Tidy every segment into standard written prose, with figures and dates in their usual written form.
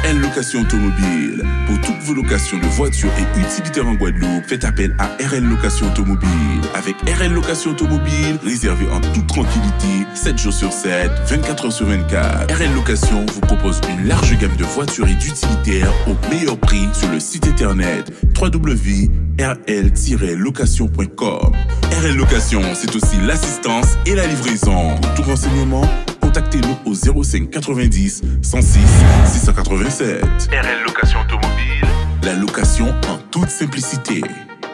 RL Location Automobile. Pour toutes vos locations de voitures et utilitaires en Guadeloupe, faites appel à RL Location Automobile. Avec RL Location Automobile, réservez en toute tranquillité, 7 jours sur 7, 24 heures sur 24. RL Location vous propose une large gamme de voitures et d'utilitaires au meilleur prix sur le site internet www.rl-location.com. RL Location, c'est aussi l'assistance et la livraison. Pour tout renseignement, contactez-nous au 05 90 106 687. RL Location Automobile, la location en toute simplicité.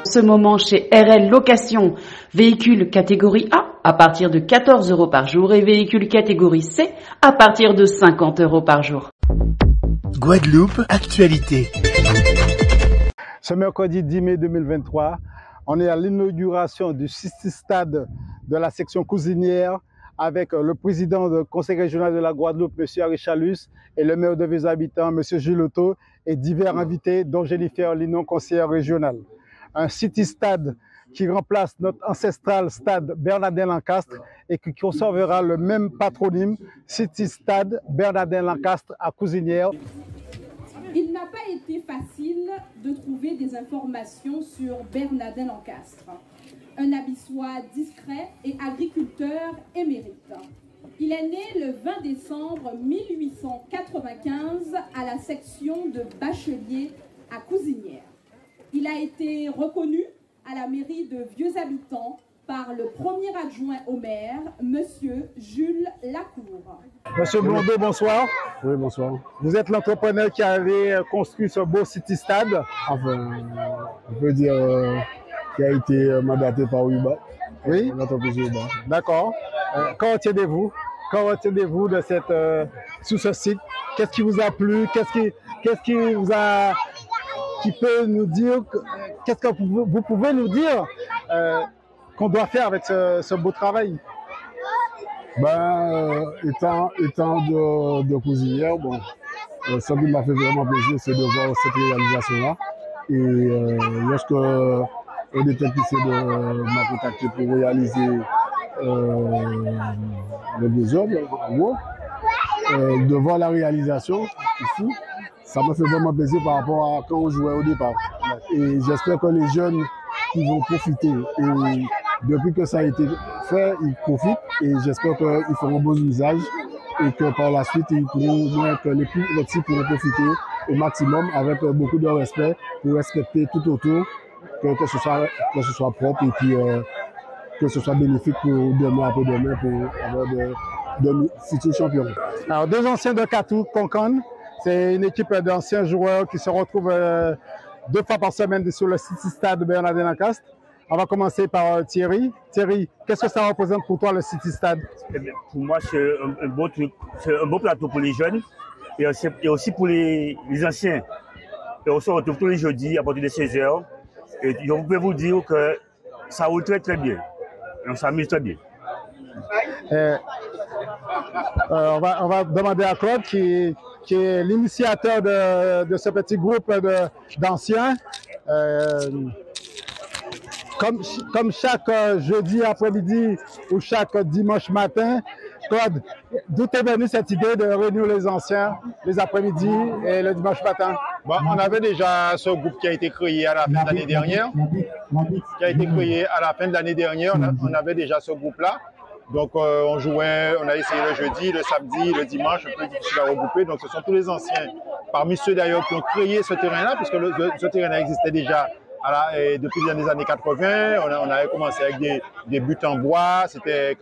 Ce moment chez RL Location, véhicule catégorie A à partir de 14 € par jour et véhicule catégorie C à partir de 50 € par jour. Guadeloupe, actualité. Ce mercredi 10 mai 2023, on est à l'inauguration du City Stade de la section cousinière avec le président du conseil régional de la Guadeloupe, M. Harry Chalus, et le maire de Vieux-Habitants, M. Gilles Otto, et divers invités, dont Jennifer Linon, conseillère régionale. Un City Stade qui remplace notre ancestral stade Bernardin-Lancastre et qui conservera le même patronyme, City Stade Bernardin-Lancastre à Cousinière. Il n'a pas été facile de trouver des informations sur Bernardin-Lancastre, un abyssois discret et agriculteur émérite. Il est né le 20 décembre 1895 à la section de Bachelier à Cousinière. Il a été reconnu à la mairie de Vieux-Habitants par le premier adjoint au maire, M. Jules Lacour. Monsieur Blondeau, bonsoir. Oui, bonsoir. Vous êtes l'entrepreneur qui avait construit ce beau City Stade. Enfin, on peut dire qui a été mandaté par UBA. Oui. L'entreprise UBA. D'accord. Qu'en retenez-vous? Qu'en retenez-vous de cette, sous ce site? Qu'est-ce qui vous a plu? Qu'est-ce qui vous a... qui peut nous dire... Qu'est-ce que vous pouvez nous dire qu'on doit faire avec ce beau travail? Étant de cousinière, bon, ce qui m'a fait vraiment plaisir, c'est de voir cette réalisation-là. Et lorsque un des techniciens m'a contacté pour réaliser le désordre, en gros, de voir la réalisation ici, ça m'a fait vraiment plaisir par rapport à quand on jouait au départ. Et j'espère que les jeunes qui vont profiter, et depuis que ça a été fait, ils profitent, et j'espère qu'ils feront bon usage et que par la suite, ils pourront, que les plus petits pourront profiter au maximum avec beaucoup de respect pour respecter tout autour, que ce soit propre et puis que ce soit bénéfique pour demain, après-demain, pour avoir de futurs champions. Alors, deux anciens de Catou, Concon, c'est une équipe d'anciens joueurs qui se retrouvent 2 fois par semaine sur le City Stade de Bernardin-Lancastre. On va commencer par Thierry. Thierry, qu'est-ce que ça représente pour toi le City Stade? Pour moi, c'est un beau truc, c'est un beau plateau pour les jeunes et aussi pour les anciens. Et on se retrouve tous les jeudis à partir de 16h. Et je peux vous dire que ça roule très très bien. Et on s'amuse très bien. On va demander à Claude, qui est l'initiateur de ce petit groupe d'anciens. Comme chaque jeudi après-midi ou chaque dimanche matin, Claude, d'où est venue cette idée de réunir les anciens les après-midi et le dimanche matin? Bon, on avait déjà ce groupe qui a été créé à la fin de l'année dernière. On avait déjà ce groupe-là. Donc on jouait, on a essayé le jeudi, le samedi, le dimanche, un peu difficile à regrouper. Donc ce sont tous les anciens, parmi ceux d'ailleurs qui ont créé ce terrain-là, puisque ce terrain-là existait déjà depuis les années 80. On avait commencé avec des buts en bois, c'était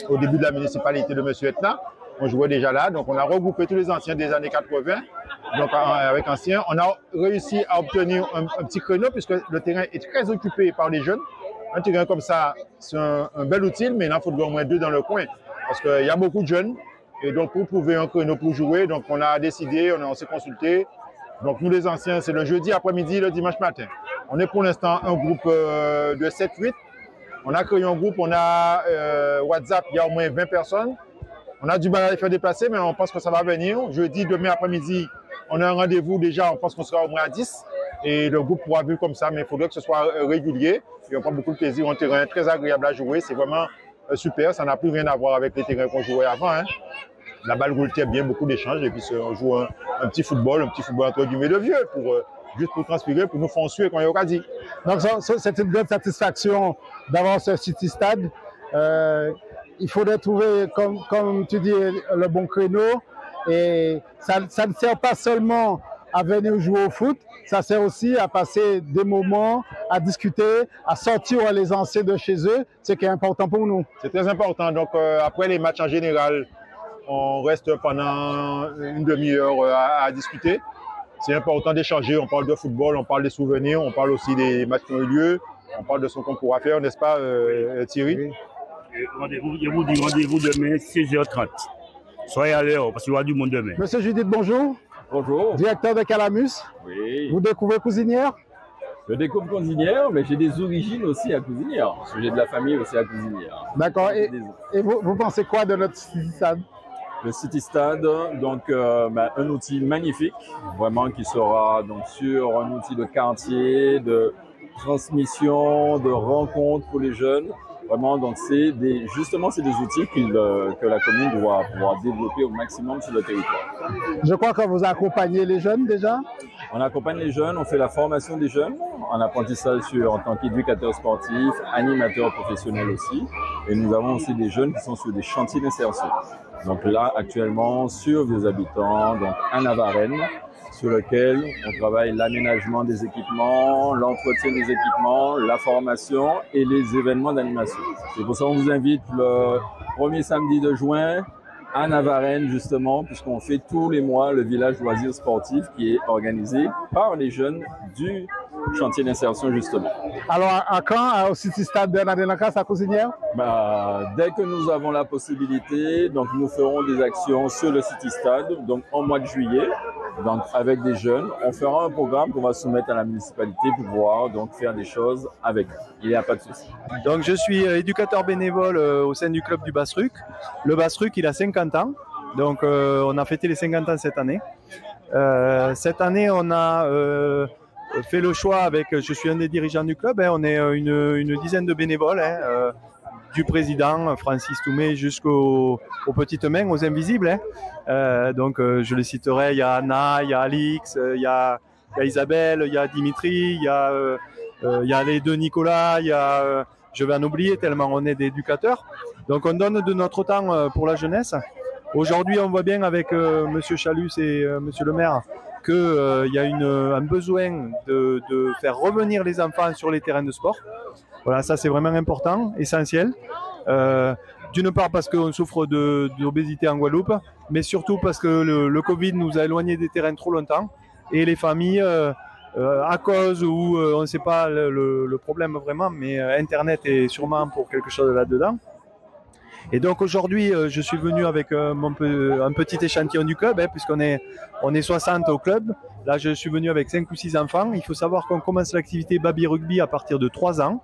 au début de la municipalité de M. Etna. On jouait déjà là, donc on a regroupé tous les anciens des années 80. Donc avec anciens, on a réussi à obtenir un petit créneau, puisque le terrain est très occupé par les jeunes. Un terrain comme ça, c'est un bel outil, mais il en faudrait au moins 2 dans le coin, parce qu'il y a beaucoup de jeunes. Et donc, pour trouver un créneau pour jouer, donc on a décidé, on s'est consulté. Donc, nous les anciens, c'est le jeudi après-midi, le dimanche matin. On est pour l'instant un groupe de 7-8. On a créé un groupe, on a WhatsApp, il y a au moins 20 personnes. On a du mal à les faire déplacer, mais on pense que ça va venir. Jeudi, demain après-midi, on a un rendez-vous déjà, on pense qu'on sera au moins à 10. Et le groupe pourra vivre comme ça, mais il faudrait que ce soit régulier. Et on prend beaucoup de plaisir, un terrain très agréable à jouer. C'est vraiment super, ça n'a plus rien à voir avec les terrains qu'on jouait avant. Hein. la balle roule très bien, beaucoup d'échanges, et puis on joue un petit football entre guillemets de vieux, juste pour transpirer, pour nous foncer quand il y a occasion. Donc c'est une grande satisfaction d'avoir ce City Stade. Il faudrait trouver, comme tu dis, le bon créneau, et ça ne sert pas seulement à venir jouer au foot, ça sert aussi à passer des moments, à discuter, à sortir les anciens de chez eux, ce qui est important pour nous. C'est très important. Donc après les matchs en général, on reste pendant une demi-heure à discuter. C'est important d'échanger, on parle de football, on parle des souvenirs, on parle aussi des matchs qui ont eu lieu, on parle de ce qu'on pourra faire, n'est-ce pas Thierry? Oui. Je vous dis rendez-vous demain 16h30. Soyez à l'heure parce qu'il y aura du monde demain. Monsieur Judith, bonjour. Bonjour. Directeur de Calamus. Oui. Vous découvrez Cousinière? Je découvre Cousinière, mais j'ai des origines aussi à Cousinière, parce que j'ai de la famille aussi à Cousinière. D'accord. Et vous pensez quoi de notre City Stade? Le City Stade, donc un outil magnifique, vraiment qui sera donc sur un outil de quartier, de transmission, de rencontre pour les jeunes. Vraiment, donc c'est des outils que la commune doit pouvoir développer au maximum sur le territoire. Je crois que vous accompagnez les jeunes déjà? On accompagne les jeunes, on fait la formation des jeunes en apprentissage en tant qu'éducateur sportif, animateur professionnel aussi. Et nous avons aussi des jeunes qui sont sur des chantiers d'insertion. Donc là, actuellement, sur des habitants, donc à Navarenne, sur lequel on travaille l'aménagement des équipements, l'entretien des équipements, la formation et les événements d'animation. C'est pour ça qu'on vous invite le premier samedi de juin à Navarenne, justement, puisqu'on fait tous les mois le village loisirs sportif qui est organisé par les jeunes du chantier d'insertion, justement. Alors, à quand, au City Stade Bernardin Lacasse, à Cousinière? Dès que nous avons la possibilité, donc nous ferons des actions sur le City Stade, donc en mois de juillet, donc avec des jeunes. On fera un programme qu'on va soumettre à la municipalité pour pouvoir donc faire des choses avec eux. Il n'y a pas de souci. Donc je suis éducateur bénévole au sein du club du Basruc. Le Basruc, il a 50 ans. Donc on a fêté les 50 ans cette année. Cette année, on a fait le choix je suis un des dirigeants du club, on est une dizaine de bénévoles, du président Francis Toumé jusqu'aux petites mains, aux invisibles. Donc je les citerai, il y a Anna, il y a Alix, il y a Isabelle, il y a Dimitri, il y a les deux Nicolas, je vais en oublier tellement on est des éducateurs. Donc on donne de notre temps pour la jeunesse. Aujourd'hui, on voit bien avec Monsieur Chalus et Monsieur le maire qu'il y a un besoin de faire revenir les enfants sur les terrains de sport. Voilà, ça c'est vraiment important, essentiel. D'une part parce qu'on souffre d'obésité en Guadeloupe, mais surtout parce que le Covid nous a éloignés des terrains trop longtemps et les familles, à cause ou on ne sait pas le problème vraiment, mais Internet est sûrement pour quelque chose là-dedans. Et donc aujourd'hui, je suis venu avec un petit échantillon du club, puisqu'on est 60 au club. Là, je suis venu avec 5 ou 6 enfants. Il faut savoir qu'on commence l'activité Baby Rugby à partir de 3 ans,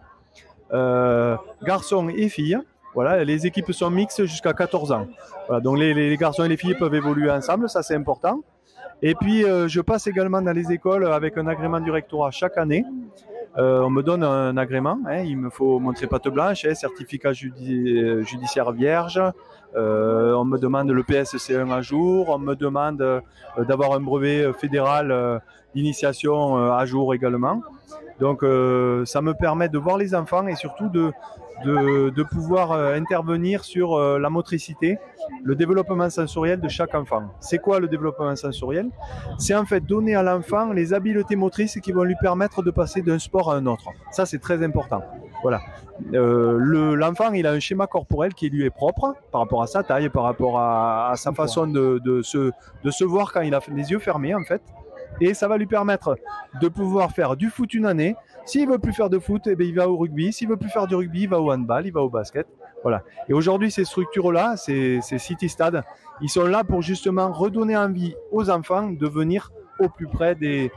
garçons et filles. Voilà, les équipes sont mixtes jusqu'à 14 ans. Voilà, donc les garçons et les filles peuvent évoluer ensemble, ça c'est important. Et puis, je passe également dans les écoles avec un agrément du rectorat chaque année. On me donne un agrément, il me faut montrer patte blanche, certificat judiciaire vierge, on me demande le PSC1 à jour, on me demande d'avoir un brevet fédéral d'initiation à jour également. Donc ça me permet de voir les enfants et surtout de pouvoir intervenir sur la motricité, le développement sensoriel de chaque enfant. C'est quoi le développement sensoriel? C'est en fait donner à l'enfant les habiletés motrices qui vont lui permettre de passer d'un sport à un autre. Ça, c'est très important. Voilà. L'enfant, il a un schéma corporel qui lui est propre par rapport à sa taille, par rapport à sa façon de se voir quand il a les yeux fermés, en fait. Et ça va lui permettre de pouvoir faire du foot une année. S'il veut plus faire de foot, il va au rugby. S'il veut plus faire du rugby, il va au handball, il va au basket. Voilà. Et aujourd'hui, ces structures-là, ces City Stade, ils sont là pour justement redonner envie aux enfants de venir au plus près des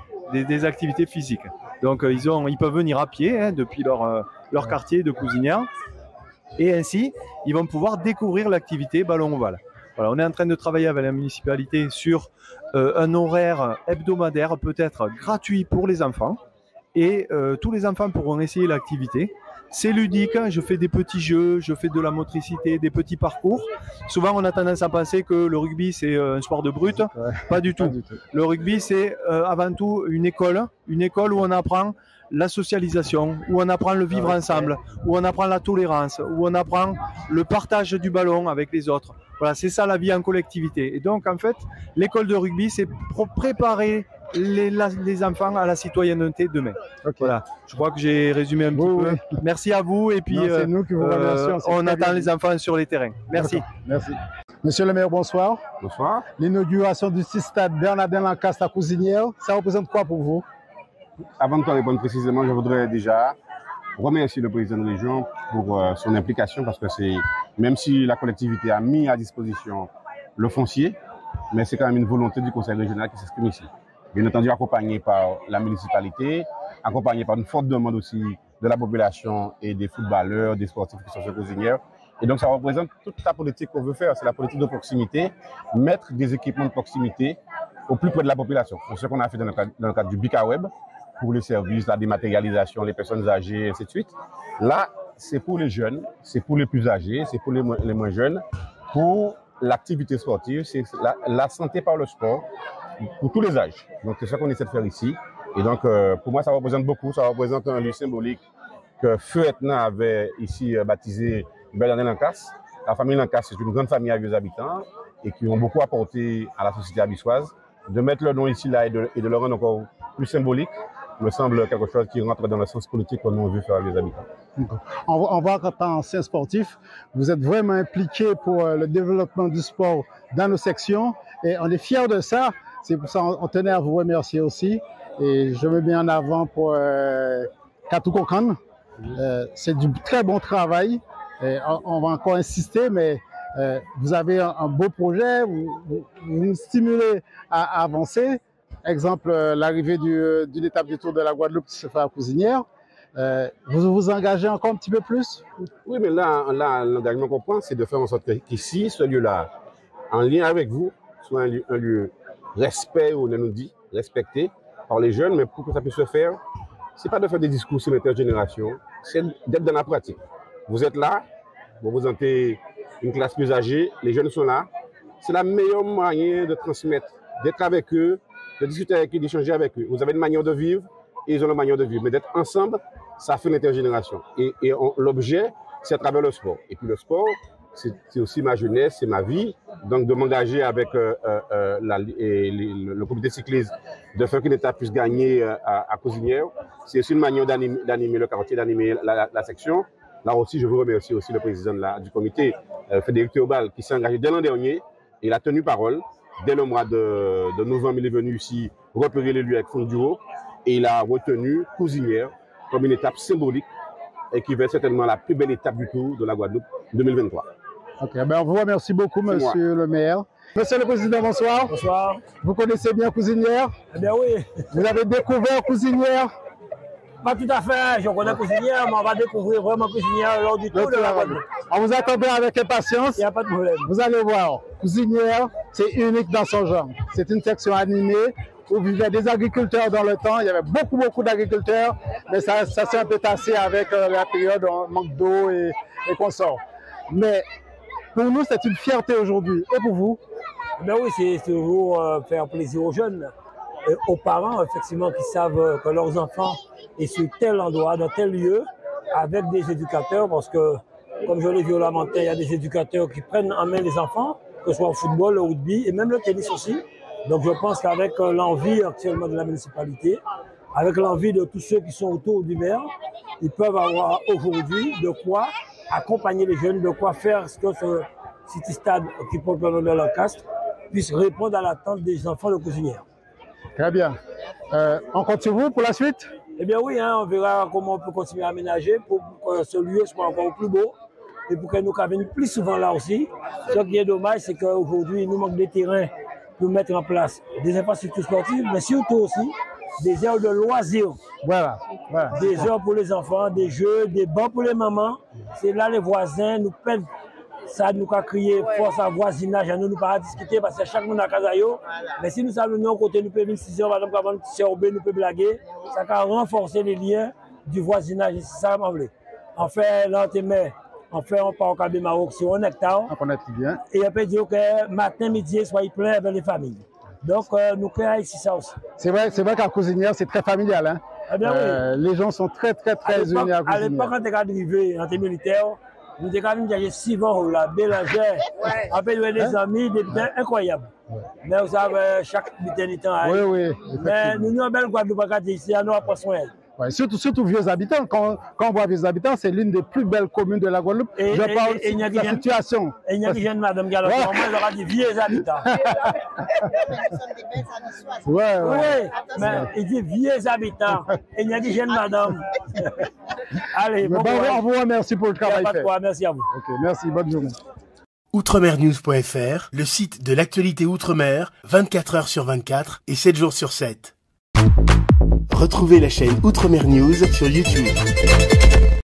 activités physiques. Donc, ils peuvent venir à pied depuis leur quartier de Cousinière. Et ainsi, ils vont pouvoir découvrir l'activité ballon ovale. Voilà, on est en train de travailler avec la municipalité sur un horaire hebdomadaire, peut-être gratuit pour les enfants. Et tous les enfants pourront essayer l'activité. c'est ludique, je fais des petits jeux, je fais de la motricité, des petits parcours. Souvent, on a tendance à penser que le rugby, c'est un sport de brute. Pas du tout. Le rugby, c'est avant tout une école où on apprend la socialisation, où on apprend le vivre ensemble, où on apprend la tolérance, où on apprend le partage du ballon avec les autres. Voilà, c'est ça la vie en collectivité. Et donc, en fait, l'école de rugby, c'est pour préparer les enfants à la citoyenneté demain. Voilà, je crois que j'ai résumé un petit peu. Merci à vous et puis c'est nous qui vous remercions. On attend les enfants sur les terrains. Merci. Merci. Monsieur le maire, bonsoir. Bonsoir. L'inauguration du stade Bernardin-Lancastre à Cousinière, ça représente quoi pour vous? Avant de te répondre précisément, je voudrais déjà remercier le président de la région pour son implication parce que c'est, même si la collectivité a mis à disposition le foncier, mais c'est quand même une volonté du conseil régional qui s'exprime ici. Bien entendu, accompagné par la municipalité, accompagné par une forte demande aussi de la population et des footballeurs, des sportifs qui sont sur Cousinière. Et donc, ça représente toute la politique qu'on veut faire. C'est la politique de proximité, mettre des équipements de proximité au plus près de la population. C'est ce qu'on a fait dans le cadre du BICAWeb pour les services, la dématérialisation, les personnes âgées, et ainsi de suite. Là, c'est pour les jeunes, c'est pour les plus âgés, c'est pour les moins jeunes, pour l'activité sportive, c'est la santé par le sport, pour tous les âges. Donc, c'est ça qu'on essaie de faire ici. Et donc, pour moi, ça représente beaucoup. Ça représente un lieu symbolique que Feu Etna avait ici baptisé Bernardin-Lancastre. La famille Lancastre, c'est une grande famille à vieux habitants et qui ont beaucoup apporté à la société abissoise. De mettre leur nom ici, là, et de le rendre encore plus symbolique, me semble quelque chose qui rentre dans le sens politique qu'on a vu faire les habitants. On voit qu'en tant qu'ancien sportif, vous êtes vraiment impliqué pour le développement du sport dans nos sections et on est fiers de ça. C'est pour ça qu'on tenait à vous remercier aussi. Et je me mets en avant pour Katou Kokan. C'est du très bon travail. Et on va encore insister, mais vous avez un beau projet, vous nous stimulez à avancer. Exemple, l'arrivée d'une étape du Tour de la Guadeloupe qui se fait à Cousinière. Vous vous engagez encore un petit peu plus? Oui, mais là l'engagement qu'on prend, c'est de faire en sorte qu'ici, ce lieu-là, en lien avec vous, soit un lieu respect, on nous dit, respecté par les jeunes, mais pour que ça puisse se faire, c'est pas de faire des discours sur l'intergénération, c'est d'être dans la pratique. Vous êtes là, vous représentez une classe plus âgée, les jeunes sont là. C'est la meilleure moyen de transmettre, d'être avec eux, de discuter avec eux, d'échanger avec eux. Vous avez une manière de vivre et ils ont une manière de vivre. Mais d'être ensemble, ça fait l'intergénération. Et l'objet, c'est à travers le sport. Et puis le sport, c'est aussi ma jeunesse, c'est ma vie. Donc de m'engager avec le comité cycliste, de faire qu'une étape puisse gagner à Cousinière, c'est aussi une manière d'animer le quartier, d'animer la section. Là aussi, je veux remercier aussi le président du comité, Frédéric Théobald, qui s'est engagé dès l'an dernier. Il a tenu parole. Dès le mois de novembre, il est venu ici repérer les lieux avec Fonduro et il a retenu Cousinière comme une étape symbolique et qui va être certainement la plus belle étape du Tour de la Guadeloupe 2023. Ok, ben on vous remercie beaucoup, monsieur le maire. Monsieur le président, bonsoir. Bonsoir. Vous connaissez bien Cousinière? Eh bien oui. Vous avez découvert Cousinière? Pas tout à fait, je connais Cousinière, mais on va découvrir vraiment Cousinière lors du Tour de la Guadeloupe. On vous attendait avec impatience. Il n'y a pas de problème. Vous allez voir, Cousinière, c'est unique dans son genre. C'est une section animée où vivaient des agriculteurs dans le temps. Il y avait beaucoup d'agriculteurs, mais ça s'est un peu tassé avec la période où on manque d'eau et consorts. Mais pour nous, c'est une fierté aujourd'hui. Et pour vous? Ben oui, c'est toujours faire plaisir aux jeunes et aux parents, effectivement, qui savent que leurs enfants sont sur tel endroit, dans tel lieu, avec des éducateurs, parce que, comme je l'ai vu au Lamentin, il y a des éducateurs qui prennent en main les enfants, que ce soit au football, le rugby et même le tennis aussi. Donc je pense qu'avec l'envie actuellement de la municipalité, avec l'envie de tous ceux qui sont autour du maire, ils peuvent avoir aujourd'hui de quoi accompagner les jeunes, de quoi faire ce que ce City Stade qui porte le nom de Lancastre puisse répondre à l'attente des enfants de Cousinière. Très bien. On continue pour la suite? Eh bien oui, hein, on verra comment on peut continuer à aménager pour que ce lieu soit encore plus beau et pour que nous viennent plus souvent là aussi. Ce qui est dommage, c'est qu'aujourd'hui, il nous manque des terrains pour mettre en place des infrastructures sportives, mais surtout aussi des aires de loisirs. Voilà. Des heures pour les enfants, des jeux, des bancs pour les mamans. C'est là les voisins nous peinent. Ça nous a crié force à voisinage, à nous pas discuter parce que chaque monde a casayo. Mais si nous savons nous côté nous pouvons 6 heures, par exemple, avant nous pouvons blaguer, ça va renforcer les liens du voisinage. C'est ça, je on fait l'antémé, on fait un parc à Maroc sur 1 hectare. On connaît bien. Et on peut dire que matin, midi, soir, il plein avec les familles. Donc, nous créons ici ça aussi. C'est vrai qu'à Cousinière, c'est très familial. Hein? Eh bien, oui. Les gens sont très unis à Cousinière. À l'époque, quand on est arrivé en militaire, nous avons déjà 6 ans, la Bélangère, avec des amis, des biens incroyables. Mais vous savez, chaque maternité a. Oui. Mais nous avons belle Guadeloupe ici, nous avons pas soin. Ouais, surtout vieux habitants. Quand on voit vieux habitants, c'est l'une des plus belles communes de la Guadeloupe. Je parle de la situation. Et il y a des jeunes, madame Gallo, moi, je leur ai dit vieux habitants. Oui, mais il dit vieux habitants. Et il y a des jeunes, madame. Allez, bon on vous remercie pour le travail fait. Merci à vous. Ok, merci, bonne journée. Outremernews.fr, le site de l'actualité Outre-mer, 24 heures sur 24 et 7 jours sur 7. Retrouvez la chaîne Outremer News sur YouTube.